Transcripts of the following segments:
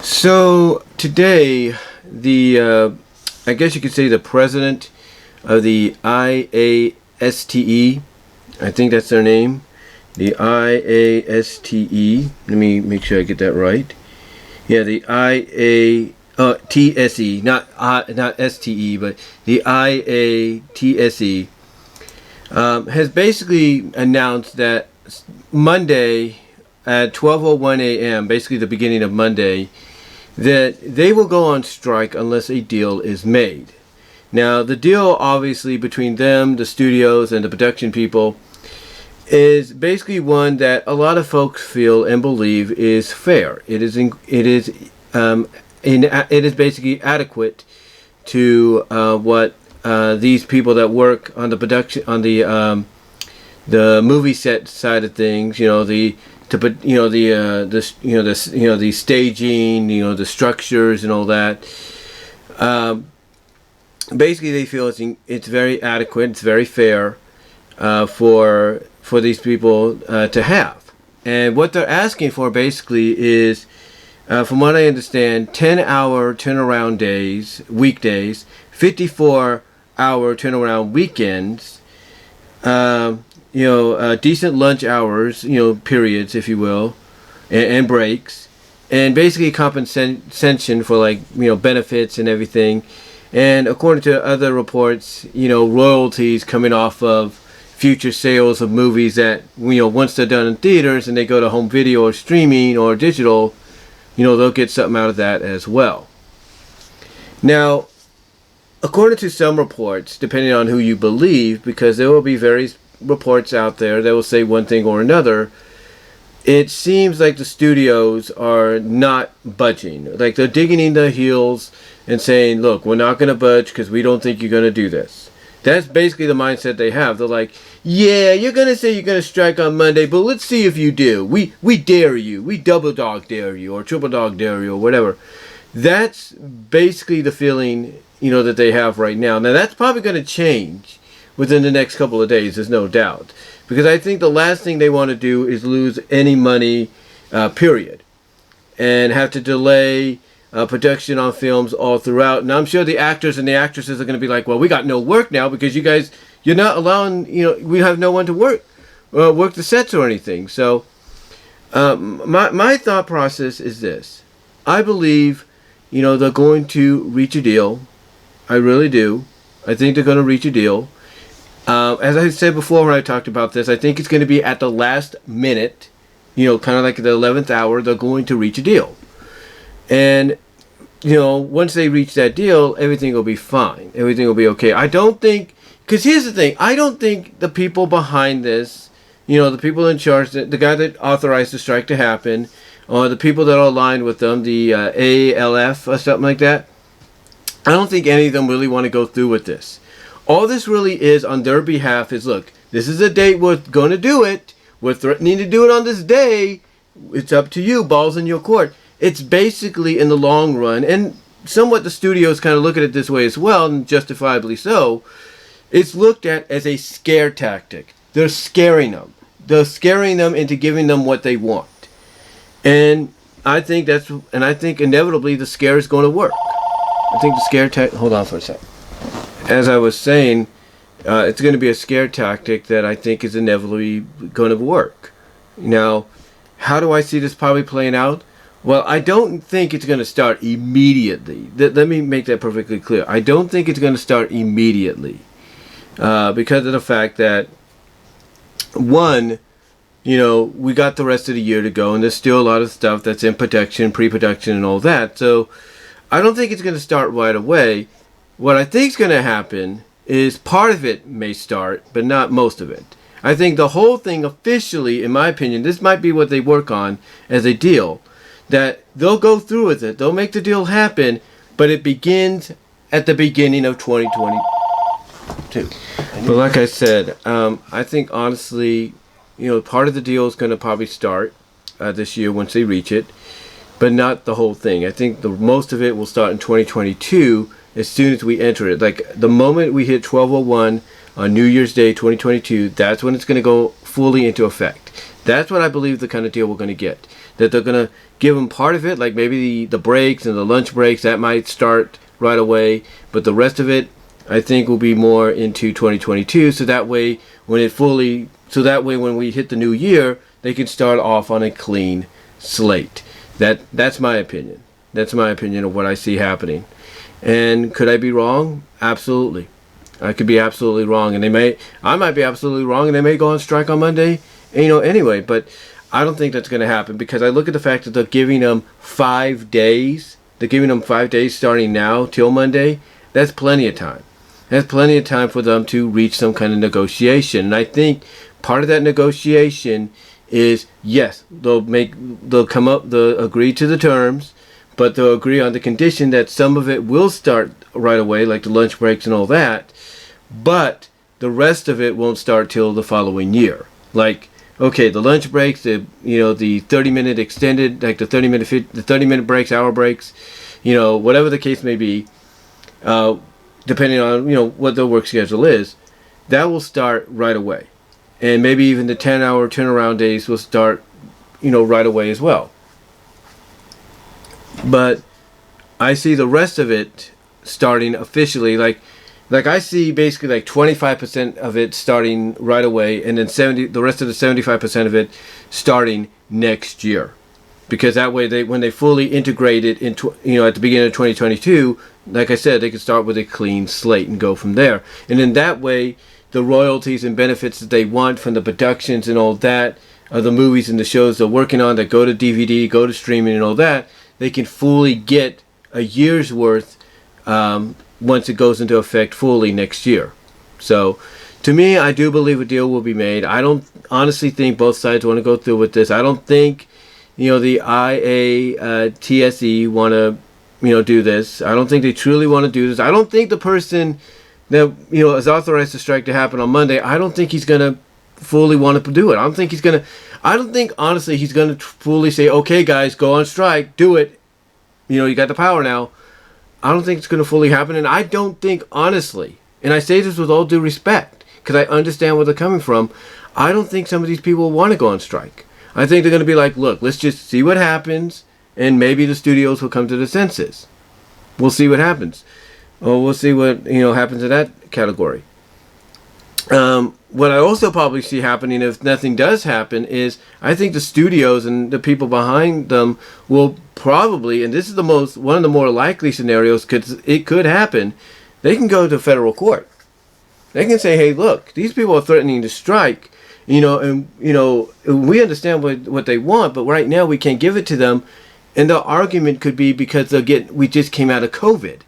So today, I guess you could say the president of the IASTE, I think that's their name, the IASTE. Let me make sure I get that right. Yeah, the TSE, not STE, but the IATSE has basically announced that Monday at 12:01 a.m., basically the beginning of Monday, that they will go on strike unless a deal is made. Now, the deal, obviously, between them, the studios, and the production people, is basically one that a lot of folks feel and believe is fair. It is basically adequate to what these people that work on the production, on the movie set side of things, the staging, the structures and all that. Basically, they feel it's very adequate, it's very fair for these people to have. And what they're asking for basically is, from what I understand, 10-hour turnaround days, weekdays, 54-hour turnaround weekends. Decent lunch hours, periods, if you will, and breaks, and basically compensation for benefits and everything. And according to other reports, royalties coming off of future sales of movies that, once they're done in theaters and they go to home video or streaming or digital, they'll get something out of that as well. Now, according to some reports, depending on who you believe, because there will be various reports out there that will say one thing or another, it seems like the studios are not budging. Like they're digging in their heels and saying, look, we're not going to budge because we don't think you're going to do this. That's basically the mindset they have. They're like, yeah, you're going to say you're going to strike on Monday, but let's see if you do. We dare you. We double dog dare you, or triple dog dare you, or whatever. That's basically the feeling, that they have right now. Now, that's probably going to change within the next couple of days, there's no doubt. Because I think the last thing they want to do is lose any money, period. And have to delay production on films all throughout. And I'm sure the actors and the actresses are going to be like, well, we got no work now because you're not allowing, we have no one to work the sets or anything. So my thought process is this. I believe, they're going to reach a deal. I really do. I think they're going to reach a deal. As I said before when I talked about this, I think it's going to be at the last minute, kind of like the 11th hour, they're going to reach a deal. And, once they reach that deal, everything will be fine. Everything will be okay. I don't think, because here's the thing, I don't think the people behind this, the people in charge, the guy that authorized the strike to happen, or the people that are aligned with them, the ALF or something like that, I don't think any of them really want to go through with this. All this really is on their behalf is, look, this is a date we're going to do it. We're threatening to do it on this day. It's up to you. Ball's in your court. It's basically, in the long run, and somewhat the studios kind of look at it this way as well, and justifiably so, it's looked at as a scare tactic. They're scaring them. They're scaring them into giving them what they want. And I think inevitably the scare is going to work. I think the scare tactic, hold on for a second. As I was saying, it's going to be a scare tactic that I think is inevitably going to work. Now, how do I see this probably playing out? Well, I don't think it's going to start immediately. Let me make that perfectly clear. I don't think it's going to start immediately because of the fact that, one, we got the rest of the year to go, and there's still a lot of stuff that's in production, pre-production, and all that. So I don't think it's going to start right away. What I think is going to happen is part of it may start, but not most of it. I think the whole thing officially, in my opinion, this might be what they work on as a deal, that they'll go through with it. They'll make the deal happen, but it begins at the beginning of 2022. But like I said, I think honestly, part of the deal is going to probably start this year once they reach it, but not the whole thing. I think the most of it will start in 2022 as soon as we enter it. Like the moment we hit 12:01 on New Year's Day 2022, that's when it's going to go fully into effect. That's what I believe the kind of deal we're going to get. That they're going to give them part of it, like maybe the breaks and the lunch breaks, that might start right away. But the rest of it, I think, will be more into 2022. So that way, when we hit the new year, they can start off on a clean slate. That's my opinion. That's my opinion of what I see happening. And could I be wrong? Absolutely. I could be absolutely wrong, and I might be absolutely wrong, and they may go on strike on Monday, anyway. But I don't think that's going to happen, because I look at the fact that they're giving them 5 days. They're giving them 5 days starting now till Monday. That's plenty of time. That's plenty of time for them to reach some kind of negotiation. And I think part of that negotiation is, yes, they'll agree to the terms, but they'll agree on the condition that some of it will start right away, like the lunch breaks and all that, but the rest of it won't start till the following year. Like, okay, the lunch breaks, the 30-minute extended, like the 30-minute breaks, hour breaks, whatever the case may be, depending on what the work schedule is, that will start right away. And maybe even the 10-hour turnaround days will start, right away as well. But I see the rest of it starting officially, like I see basically like 25% of it starting right away, and then the rest of the 75% of it starting next year. Because that way, when they fully integrate it into, at the beginning of 2022, like I said, they can start with a clean slate and go from there. And in that way, the royalties and benefits that they want from the productions and all that, of the movies and the shows they're working on that go to DVD, go to streaming and all that, they can fully get a year's worth once it goes into effect fully next year. So, to me, I do believe a deal will be made. I don't honestly think both sides want to go through with this. I don't think, the IATSE want to, do this. I don't think they truly want to do this. I don't think the person that, is authorized the strike to happen on Monday, I don't think he's going to fully want to do it. I don't think, honestly, he's going to fully say, okay, guys, go on strike, do it. You got the power now. I don't think it's going to fully happen. And I don't think, honestly, and I say this with all due respect, because I understand where they're coming from, I don't think some of these people want to go on strike. I think they're going to be like, look, let's just see what happens, and maybe the studios will come to the senses. We'll see what happens. Or we'll see what, happens in that category. What I also probably see happening, if nothing does happen, is I think the studios and the people behind them will probably, and this is one of the more likely scenarios, because it could happen, they can go to federal court. They can say, hey, look, these people are threatening to strike, and we understand what they want, but right now we can't give it to them. And the argument could be because we just came out of COVID,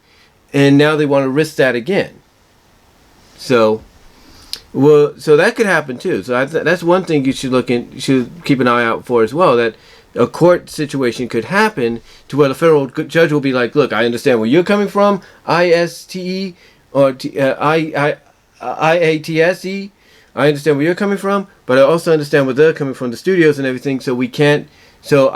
and now they want to risk that again. So that could happen too. So that's one thing you should keep an eye out for as well. That a court situation could happen to where the federal judge will be like, look, I understand where you're coming from, IASTE or IATSE. I understand where you're coming from, but I also understand where they're coming from, the studios and everything. So we can't. So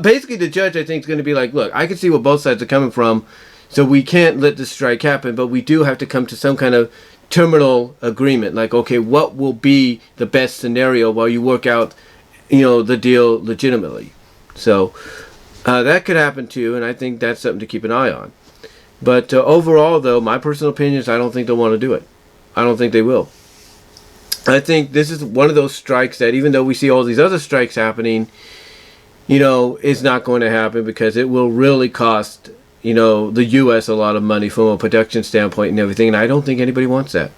basically, the judge, I think, is going to be like, look, I can see where both sides are coming from. So we can't let this strike happen, but we do have to come to some kind of terminal agreement. Like, okay, what will be the best scenario while you work out, the deal legitimately. So that could happen too, and I think that's something to keep an eye on. But overall, though, my personal opinion is I don't think they'll want to do it. I don't think they will. I think this is one of those strikes that, even though we see all these other strikes happening, is not going to happen, because it will really cost, the U.S. a lot of money from a production standpoint and everything, and I don't think anybody wants that.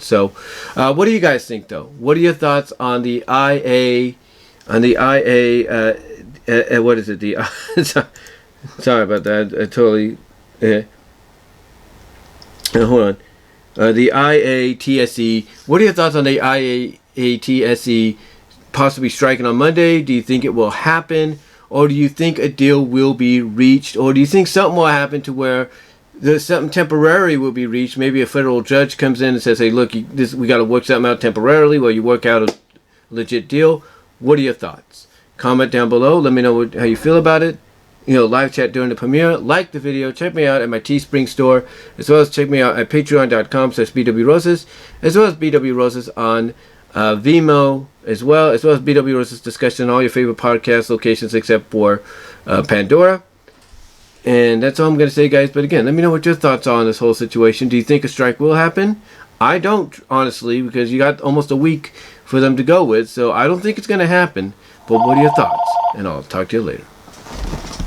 So, what do you guys think, though? What are your thoughts on the what is it? Sorry about that. I totally. Hold on. The IATSE. What are your thoughts on the IATSE possibly striking on Monday? Do you think it will happen? Or do you think a deal will be reached? Or do you think something will happen to where something temporary will be reached? Maybe a federal judge comes in and says, hey, look, we got to work something out temporarily while you work out a legit deal. What are your thoughts? Comment down below. Let me know how you feel about it. Live chat during the premiere. Like the video. Check me out at my Teespring store, as well as check me out at patreon.com/bwroses, as well as bwroses on Vimeo as well as BW Rose's discussion on all your favorite podcast locations except for Pandora. And that's all I'm going to say, guys. But again, let me know what your thoughts are on this whole situation. Do you think a strike will happen? I don't, honestly, because you got almost a week for them to go with. So I don't think it's going to happen. But what are your thoughts? And I'll talk to you later.